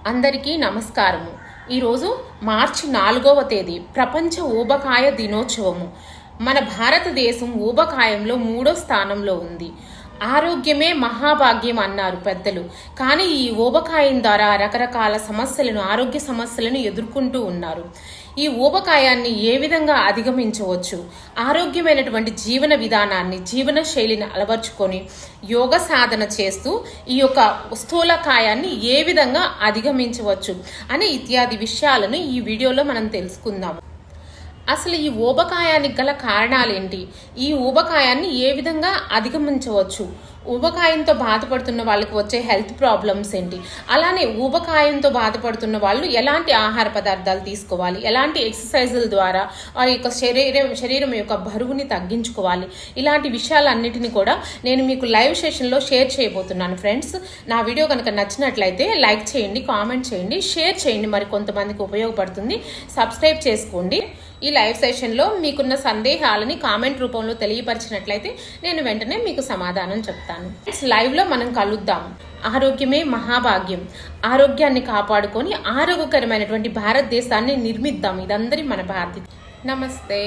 అందరికీ నమస్కారము. ఈరోజు మార్చి 4వ తేదీ ప్రపంచ ఊబకాయ దినోత్సవము. మన భారతదేశం ఊబకాయంలో 3వ స్థానంలో ఉంది. ఆరోగ్యమే మహాభాగ్యం అన్నారు పెద్దలు. కానీ ఈ ఊబకాయం ద్వారా రకరకాల ఆరోగ్య సమస్యలను ఎదుర్కొంటూ ఉన్నారు. ఈ ఊబకాయాన్ని ఏ విధంగా అధిగమించవచ్చు, ఆరోగ్యమైనటువంటి జీవన విధానాన్ని, జీవన శైలిని అలవర్చుకొని యోగ సాధన చేస్తూ ఈ యొక్క స్థూలకాయాన్ని ఏ విధంగా అధిగమించవచ్చు అనే ఇత్యాది విషయాలను ఈ వీడియోలో మనం తెలుసుకుందాము. అసలు ఈ ఊబకాయానికి గల కారణాలేంటి, ఈ ఊబకాయాన్ని ఏ విధంగా అధిగమించవచ్చు, ఊబకాయంతో బాధపడుతున్న వాళ్ళకి వచ్చే హెల్త్ ప్రాబ్లమ్స్ ఏంటి, అలానే ఊబకాయంతో బాధపడుతున్న వాళ్ళు ఎలాంటి ఆహార పదార్థాలు తీసుకోవాలి, ఎలాంటి ఎక్సర్సైజుల ద్వారా ఆ యొక్క శరీరం యొక్క బరువుని తగ్గించుకోవాలి, ఇలాంటి విషయాలన్నిటిని కూడా నేను మీకు లైవ్ సెషన్లో షేర్ చేయబోతున్నాను. ఫ్రెండ్స్, నా వీడియో కనుక నచ్చినట్లయితే లైక్ చేయండి, కామెంట్ చేయండి, షేర్ చేయండి, మరి కొంతమందికి ఉపయోగపడుతుంది. సబ్స్క్రైబ్ చేసుకోండి. ఈ లైవ్ సెషన్లో మీకున్న సందేహాలని కామెంట్ రూపంలో తెలియపరిచినట్లయితే నేను వెంటనే మీకు సమాధానం చెప్తాను. లైవ్లో మనం కలుద్దాం. ఆరోగ్యమే మహాభాగ్యం. ఆరోగ్యాన్ని కాపాడుకొని ఆరోగ్యకరమైనటువంటి భారతదేశాన్ని నిర్మిద్దాం. ఇదందరి మన బాధ్యత. నమస్తే.